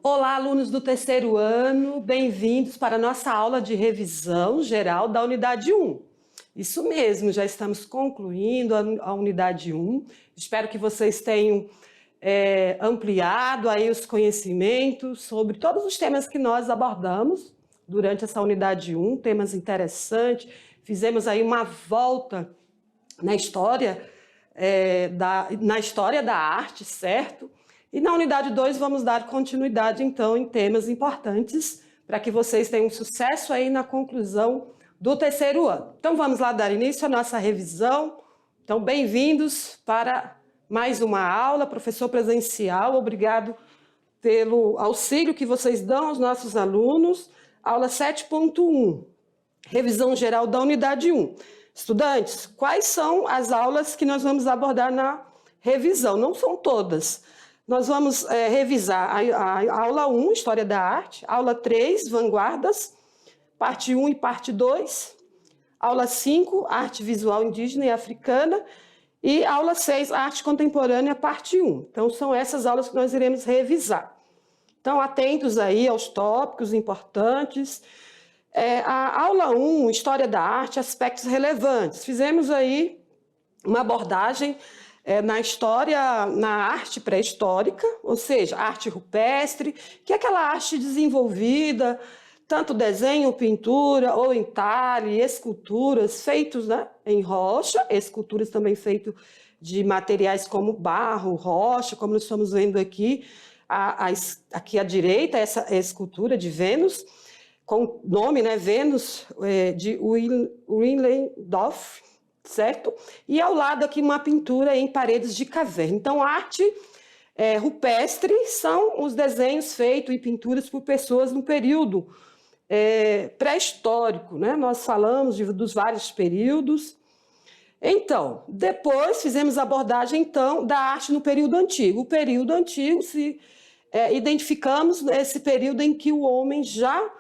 Olá, alunos do terceiro ano, bem-vindos para a nossa aula de revisão geral da unidade 1. Isso mesmo, já estamos concluindo a unidade 1. Espero que vocês tenham ampliado aí os conhecimentos sobre todos os temas que nós abordamos durante essa unidade 1, temas interessantes. Fizemos aí uma volta na história, da arte, certo? E na unidade 2 vamos dar continuidade, então, em temas importantes para que vocês tenham sucesso aí na conclusão do terceiro ano. Então, vamos lá dar início à nossa revisão. Então, bem-vindos para mais uma aula, professor presencial, obrigado pelo auxílio que vocês dão aos nossos alunos. Aula 7.1, revisão geral da unidade 1. Estudantes, quais são as aulas que nós vamos abordar na revisão? Não são todas. Nós vamos revisar a aula 1, História da Arte, aula 3, Vanguardas, parte 1 e parte 2, aula 5, Arte Visual Indígena e Africana, e aula 6, Arte Contemporânea, parte 1. Então, são essas aulas que nós iremos revisar. Então, atentos aí aos tópicos importantes. A aula 1, História da Arte, aspectos relevantes. Fizemos aí uma abordagem na história, na arte pré-histórica, ou seja, arte rupestre, que é aquela arte desenvolvida, tanto desenho, pintura, ou entalhe, esculturas feitos, né, em rocha, esculturas também feitas de materiais como barro, rocha, como nós estamos vendo aqui, aqui à direita, essa escultura de Vênus, com o nome, né, Vênus, de Willendorf, certo? E ao lado aqui uma pintura em paredes de caverna. Então, arte rupestre são os desenhos feitos e pinturas por pessoas no período pré-histórico, né? Nós falamos dos vários períodos. Então, depois fizemos a abordagem, então, da arte no período antigo. O período antigo, identificamos esse período em que o homem já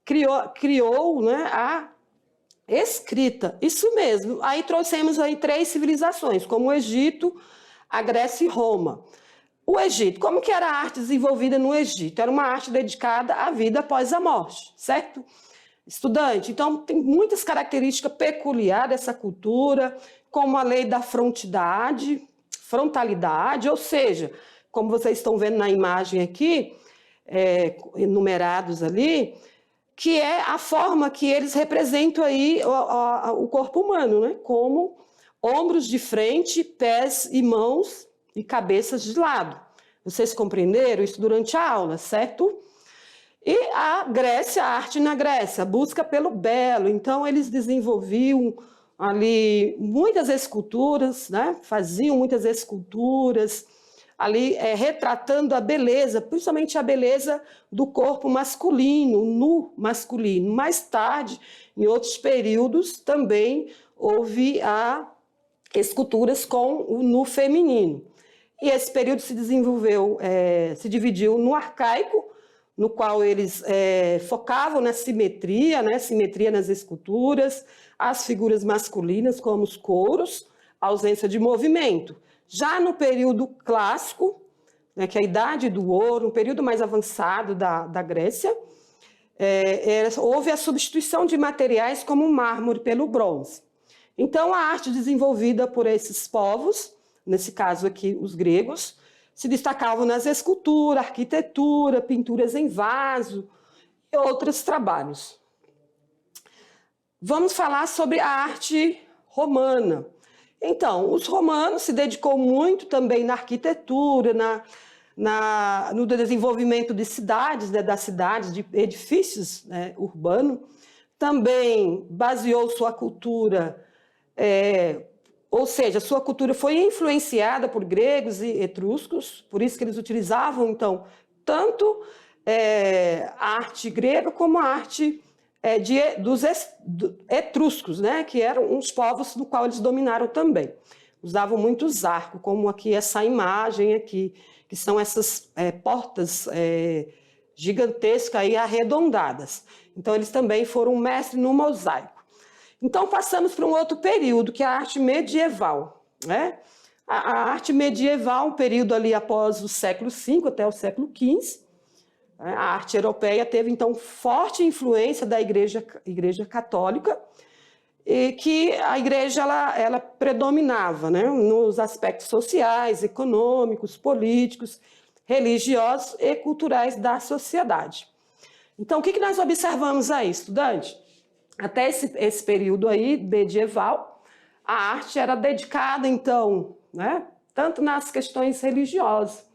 criou, né, a escrita. Isso mesmo. Aí trouxemos aí 3 civilizações, como o Egito, a Grécia e Roma. O Egito, como que era a arte desenvolvida no Egito? Era uma arte dedicada à vida após a morte, certo? Estudante, então tem muitas características peculiares dessa cultura, como a lei da frontalidade, ou seja, como vocês estão vendo na imagem aqui, enumerados ali, que é a forma que eles representam aí o corpo humano, né? Como ombros de frente, pés e mãos e cabeças de lado. Vocês compreenderam isso durante a aula, certo? E a Grécia, a arte na Grécia, a busca pelo belo. Então, eles desenvolviam ali muitas esculturas, né? Faziam muitas esculturas, ali retratando a beleza, principalmente a beleza do corpo masculino, nu masculino. Mais tarde, em outros períodos, também houve esculturas com o nu feminino. E esse período se dividiu no arcaico, no qual eles focavam na simetria, né? Simetria nas esculturas, as figuras masculinas, como os couros, a ausência de movimento. Já no período clássico, né, que é a Idade do Ouro, um período mais avançado da Grécia, houve a substituição de materiais como o mármore pelo bronze. Então, a arte desenvolvida por esses povos, nesse caso aqui os gregos, se destacavam nas esculturas, arquitetura, pinturas em vaso e outros trabalhos. Vamos falar sobre a arte romana. Então, os romanos se dedicou muito também na arquitetura, no desenvolvimento de cidades, né, das cidades, de edifícios, né, urbanos. Também baseou sua cultura, ou seja, sua cultura foi influenciada por gregos e etruscos, por isso que eles utilizavam, então, tanto a arte grega como a arte dos etruscos, né, que eram uns povos do qual eles dominaram também. Usavam muitos arcos, como aqui essa imagem aqui, que são essas portas gigantescas e arredondadas. Então, eles também foram mestres no mosaico. Então, passamos para um outro período, que é a arte medieval, né? A arte medieval, um período ali após o século V até o século XV, A arte europeia teve, então, forte influência da igreja católica, e que a igreja ela predominava, né, nos aspectos sociais, econômicos, políticos, religiosos e culturais da sociedade. Então, o que nós observamos aí, estudante? Até esse período aí, medieval, a arte era dedicada, então, né, tanto nas questões religiosas.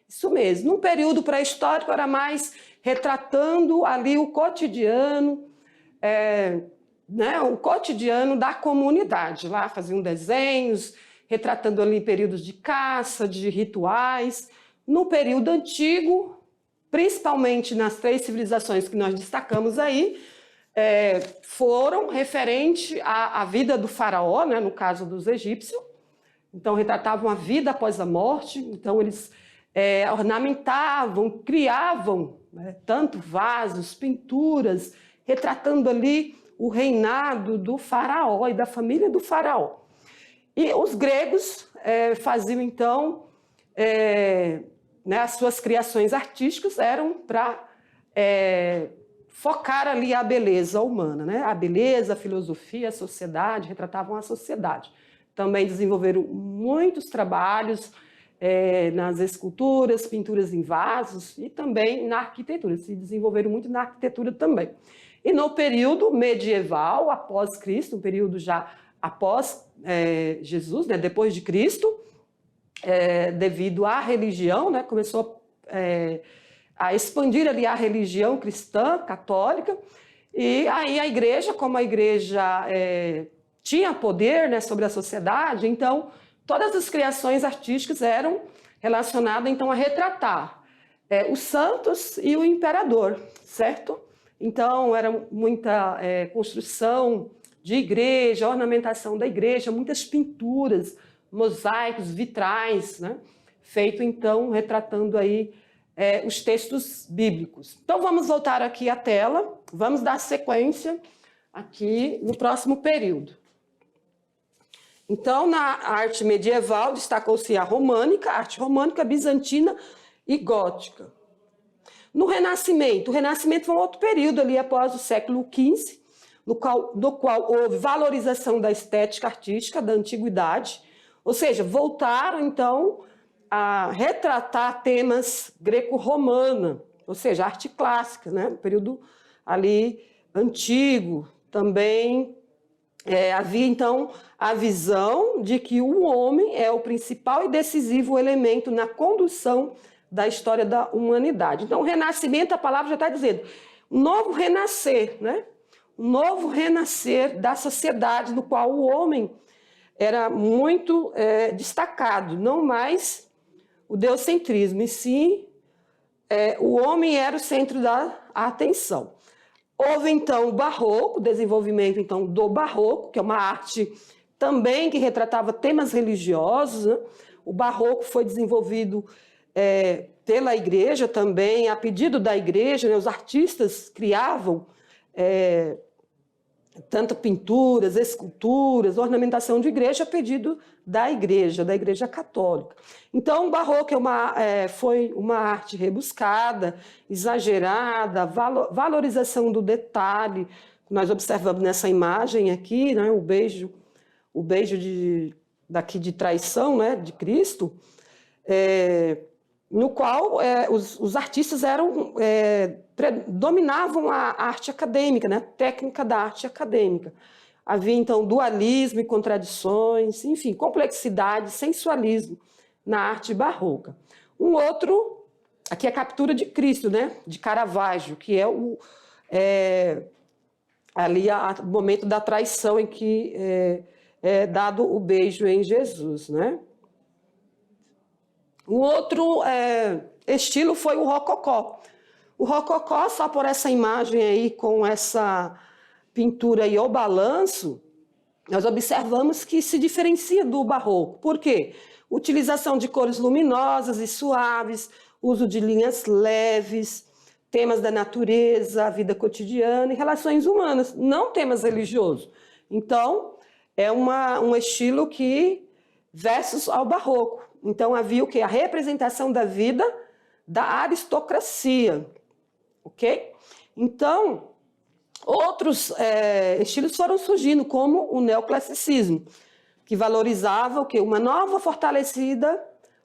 Isso mesmo, no período pré-histórico era mais retratando ali o cotidiano, né, o cotidiano da comunidade. Lá faziam desenhos, retratando ali períodos de caça, de rituais. No período antigo, principalmente nas 3 civilizações que nós destacamos aí, foram referente à vida do faraó, né, no caso dos egípcios. Então, retratavam a vida após a morte. Então, eles ornamentavam, criavam, né, tanto vasos, pinturas, retratando ali o reinado do faraó e da família do faraó. E os gregos faziam, então, né, as suas criações artísticas eram para focar ali a beleza humana, né? A beleza, a filosofia, a sociedade, retratavam a sociedade. Também desenvolveram muitos trabalhos nas esculturas, pinturas em vasos e também na arquitetura. Se desenvolveram muito na arquitetura também. E no período medieval, após Cristo, um período já após Jesus, né, depois de Cristo, devido à religião, né, começou a expandir ali a religião cristã, católica, e aí a igreja, como a igreja tinha poder, né, sobre a sociedade, então todas as criações artísticas eram relacionadas então a retratar os santos e o imperador, certo? Então era muita construção de igreja, ornamentação da igreja, muitas pinturas, mosaicos, vitrais, né? Feito então retratando aí os textos bíblicos. Então vamos voltar aqui à tela, vamos dar sequência aqui no próximo período. Então, na arte medieval, destacou-se a arte românica, bizantina e gótica. No Renascimento, o Renascimento foi um outro período ali após o século XV, no qual houve valorização da estética artística da antiguidade, ou seja, voltaram então a retratar temas greco-romana, ou seja, arte clássica, né? Um período ali antigo. Também havia, então, a visão de que o homem é o principal e decisivo elemento na condução da história da humanidade. Então, o renascimento, a palavra já está dizendo, um novo renascer, né? Um novo renascer da sociedade, no qual o homem era muito destacado, não mais o deocentrismo, e sim o homem era o centro da atenção. Houve, então, o barroco, o desenvolvimento, então, do barroco, que é uma arte também que retratava temas religiosos, né? O barroco foi desenvolvido pela igreja também, a pedido da igreja, né? Os artistas criavam tanto pinturas, esculturas, ornamentação de igreja a pedido da igreja católica. Então, o barroco foi uma arte rebuscada, exagerada, valorização do detalhe. Nós observamos nessa imagem aqui, né, o beijo daqui de traição, né, de Cristo, no qual os artistas dominavam a arte acadêmica, né, a técnica da arte acadêmica. Havia, então, dualismo e contradições, enfim, complexidade, sensualismo na arte barroca. Um outro, aqui é a captura de Cristo, né, de Caravaggio, que é ali o momento da traição em que é dado o beijo em Jesus, né? O outro estilo foi o rococó. O rococó, só por essa imagem aí, com essa pintura aí ao balanço, nós observamos que se diferencia do barroco. Por quê? Utilização de cores luminosas e suaves, uso de linhas leves, temas da natureza, a vida cotidiana e relações humanas, não temas religiosos. Então, é um estilo que versus ao barroco. Então, havia o quê? A representação da vida da aristocracia. ok? Então, outros estilos foram surgindo, como o neoclassicismo, que valorizava o quê? Uma nova fortalecida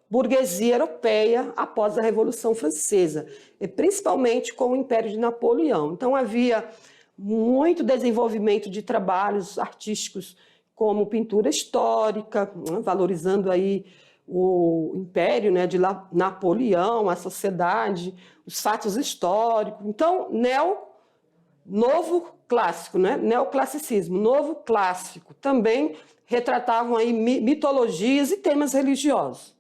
burguesia europeia após a Revolução Francesa, e principalmente com o Império de Napoleão. Então, havia muito desenvolvimento de trabalhos artísticos como pintura histórica, né, valorizando aí o Império, né, de Napoleão, a sociedade, os fatos históricos. Então, novo clássico, né? Neoclassicismo, novo clássico, também retratavam aí mitologias e temas religiosos.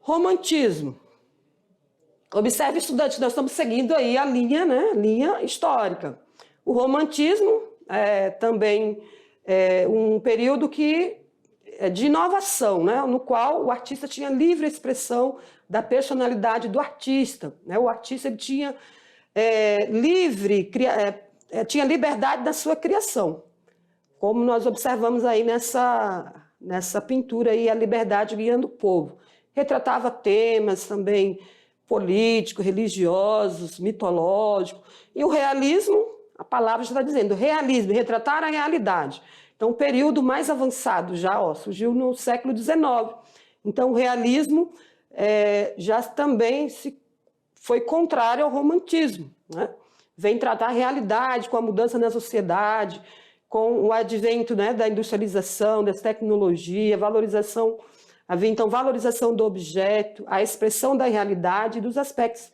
Romantismo. Observe, estudante, nós estamos seguindo aí a linha, né? Linha histórica. O romantismo também é um período de inovação, né? No qual o artista tinha livre expressão da personalidade do artista, né? O artista ele tinha tinha liberdade da sua criação, como nós observamos aí nessa pintura aí, a liberdade guiando o povo. Retratava temas também políticos, religiosos, mitológicos. E o realismo, a palavra já está dizendo, realismo, retratar a realidade. Então, o período mais avançado já surgiu no século XIX. Então, o realismo já também foi contrário ao romantismo, né? Vem tratar a realidade com a mudança na sociedade, com o advento, né, da industrialização, das tecnologias, havia então valorização do objeto, a expressão da realidade e dos aspectos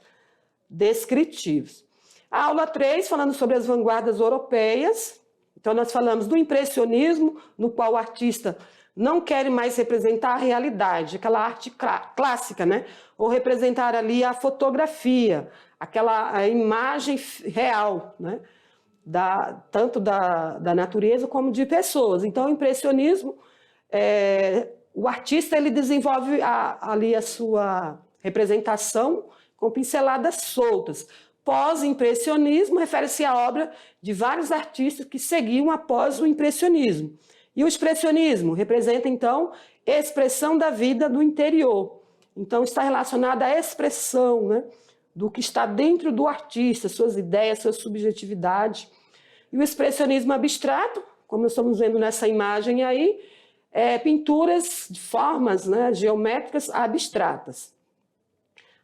descritivos. A aula 3, falando sobre as vanguardas europeias. Então, nós falamos do impressionismo, no qual o artista não quer mais representar a realidade, aquela arte clássica, né? Ou representar ali a fotografia, a imagem real, né? Tanto da natureza como de pessoas. Então, o impressionismo, o artista ele desenvolve ali a sua representação com pinceladas soltas. Pós-impressionismo refere-se à obra de vários artistas que seguiam após o impressionismo. E o expressionismo representa, então, a expressão da vida do interior. Então, está relacionada à expressão, né, do que está dentro do artista, suas ideias, sua subjetividade. E o expressionismo abstrato, como nós estamos vendo nessa imagem aí, pinturas de formas, né, geométricas abstratas.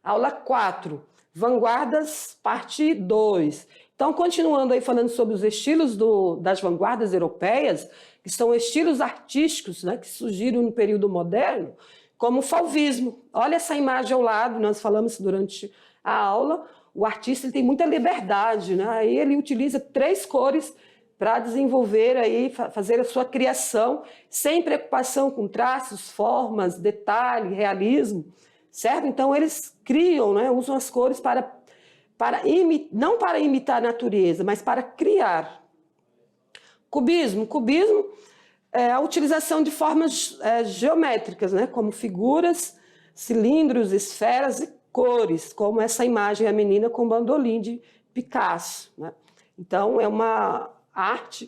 Aula 4, vanguardas, parte 2. Então, continuando aí falando sobre os estilos das vanguardas europeias, que são estilos artísticos, né, que surgiram no período moderno, como o fauvismo. Olha essa imagem ao lado, nós falamos durante a aula, o artista ele tem muita liberdade, né? Aí ele utiliza 3 cores para desenvolver, aí, fazer a sua criação, sem preocupação com traços, formas, detalhe, realismo, certo? Então, eles criam, né, usam as cores não para imitar a natureza, mas para criar. Cubismo é a utilização de formas geométricas, né, como figuras, cilindros, esferas e cores, como essa imagem, a menina com bandolim de Picasso, né? Então, é uma arte,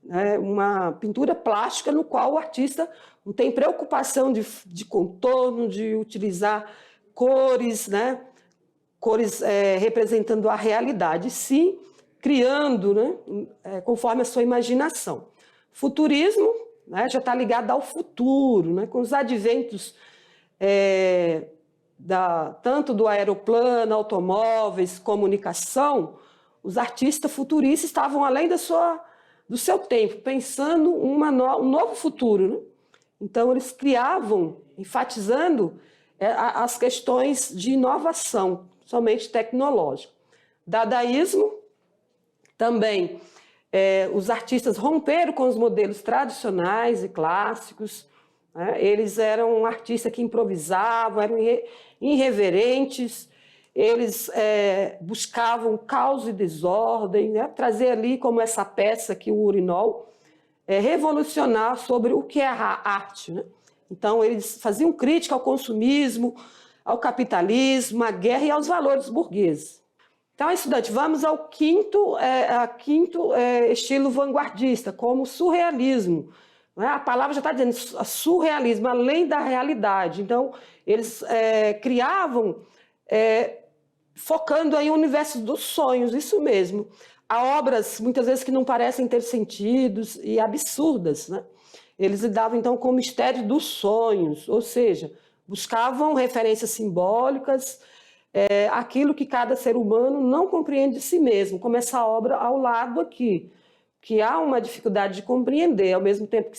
né, uma pintura plástica no qual o artista não tem preocupação de contorno, de utilizar cores, né, cores representando a realidade, sim, criando, né, conforme a sua imaginação. Futurismo, né, já está ligado ao futuro, né, com os adventos tanto do aeroplano, automóveis, comunicação. Os artistas futuristas estavam além do seu tempo, pensando um novo futuro, né? Então, eles criavam, enfatizando as questões de inovação, somente tecnológica. Dadaísmo, também, os artistas romperam com os modelos tradicionais e clássicos, né? Eles eram artistas que improvisavam, eram irreverentes, eles buscavam caos e desordem, né? Trazer ali, como essa peça aqui, o urinol, revolucionar sobre o que é a arte, né? Então, eles faziam crítica ao consumismo, ao capitalismo, à guerra e aos valores burgueses. Então, estudante, vamos ao quinto estilo vanguardista, como o surrealismo. A palavra já está dizendo surrealismo, além da realidade. Então, eles criavam focando aí o universo dos sonhos, isso mesmo. Há obras, muitas vezes, que não parecem ter sentidos e absurdas, né? Eles lidavam, então, com o mistério dos sonhos, ou seja, buscavam referências simbólicas, aquilo que cada ser humano não compreende de si mesmo, como essa obra ao lado aqui, que há uma dificuldade de compreender, ao mesmo tempo que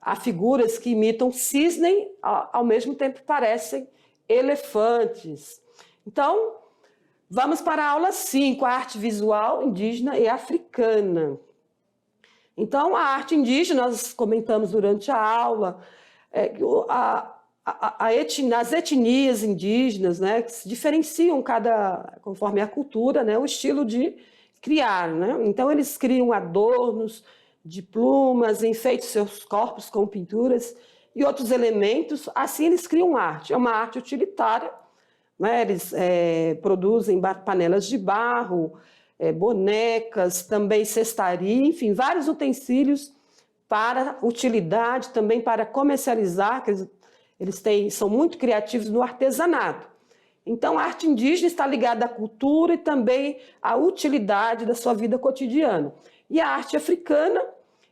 há figuras que imitam cisne, ao mesmo tempo parecem elefantes. Então, vamos para a aula 5, a arte visual indígena e africana. Então, a arte indígena, nós comentamos durante a aula, as etnias indígenas, né, que se diferenciam conforme a cultura, né, o estilo de criar. Né? Então, eles criam adornos de plumas, enfeitam seus corpos com pinturas e outros elementos. Assim, eles criam arte. É uma arte utilitária. Né? Eles produzem panelas de barro, bonecas, também cestaria, enfim, vários utensílios para utilidade, também para comercializar, que são muito criativos no artesanato. Então, a arte indígena está ligada à cultura e também à utilidade da sua vida cotidiana. E a arte africana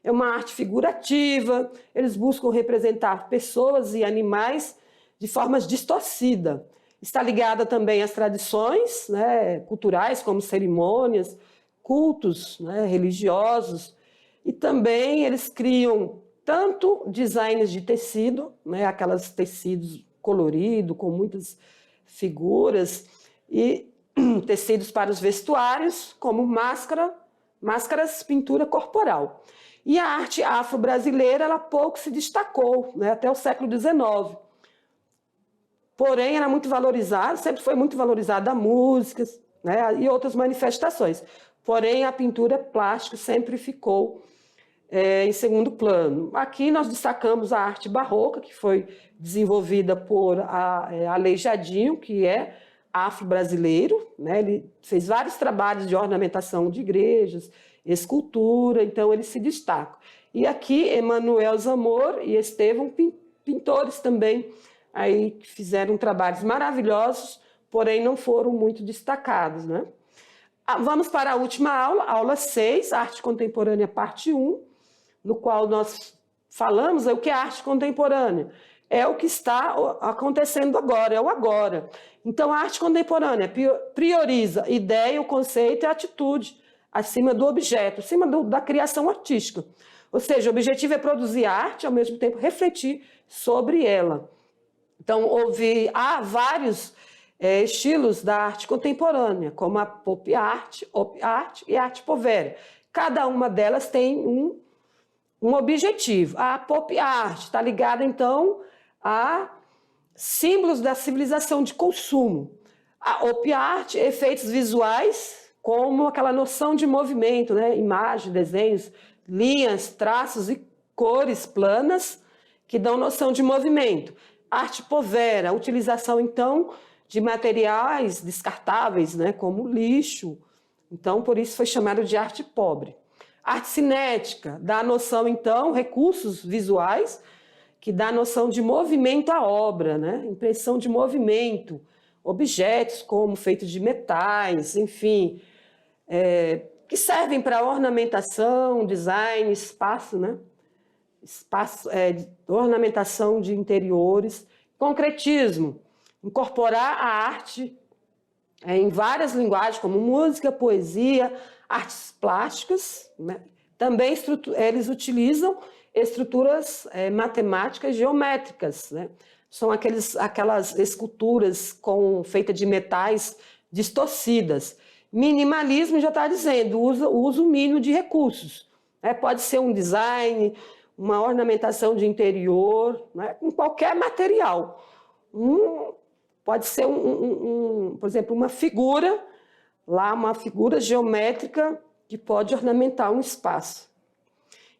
é uma arte figurativa, eles buscam representar pessoas e animais de formas distorcidas. Está ligada também às tradições, né, culturais, como cerimônias, cultos, né, religiosos, e também eles criam tanto designs de tecido, né, aqueles tecidos coloridos, com muitas figuras, e tecidos para os vestuários, como máscaras, pintura corporal. E a arte afro-brasileira, ela pouco se destacou, né, até o século XIX. Porém, era muito valorizada, sempre foi muito valorizada a música, né, e outras manifestações. Porém, a pintura plástica sempre ficou em segundo plano. Aqui nós destacamos a arte barroca, que foi desenvolvida por Aleijadinho, que é afro-brasileiro, né? Ele fez vários trabalhos de ornamentação de igrejas, escultura, então ele se destaca. E aqui, Emanuel Zamor e Estevão, pintores também, aí que fizeram trabalhos maravilhosos, porém não foram muito destacados. Né? Vamos para a última aula, aula 6, Arte Contemporânea, parte 1, no qual nós falamos o que é arte contemporânea. É o que está acontecendo agora, é o agora. Então, a arte contemporânea prioriza ideia, o conceito e a atitude acima do objeto, acima da criação artística. Ou seja, o objetivo é produzir arte, ao mesmo tempo refletir sobre ela. Então, há vários estilos da arte contemporânea, como a pop art, op art e a arte povera. Cada uma delas tem um objetivo. A pop art está ligada, então, a símbolos da civilização de consumo. A op art, efeitos visuais, como aquela noção de movimento, né? Imagem, desenhos, linhas, traços e cores planas que dão noção de movimento. Arte povera, a utilização, então, de materiais descartáveis, né, como lixo. Então, por isso foi chamado de arte pobre. Arte cinética, dá a noção, então, recursos visuais, que dá a noção de movimento à obra, né? Impressão de movimento, objetos como feitos de metais, enfim, que servem para ornamentação, design, espaço, né? Ornamentação de interiores, concretismo, incorporar a arte em várias linguagens, como música, poesia, artes plásticas, né? Também eles utilizam estruturas matemáticas geométricas, né? São aquelas esculturas feitas de metais distorcidas. Minimalismo já está dizendo, o uso mínimo de recursos. Pode ser um design, uma ornamentação de interior, né, com qualquer material. Pode ser, por exemplo, uma figura geométrica que pode ornamentar um espaço.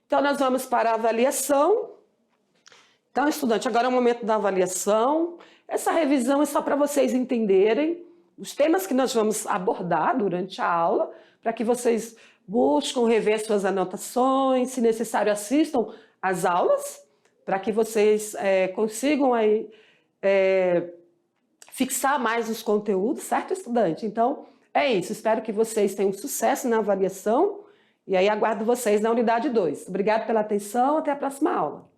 Então, nós vamos para a avaliação. Então, estudante, agora é o momento da avaliação. Essa revisão é só para vocês entenderem os temas que nós vamos abordar durante a aula, para que vocês busquem rever suas anotações, se necessário, assistam às aulas, para que vocês consigam aí, fixar mais os conteúdos, certo, estudante? Então, é isso. Espero que vocês tenham sucesso na avaliação e aí aguardo vocês na unidade 2. Obrigada pela atenção, até a próxima aula.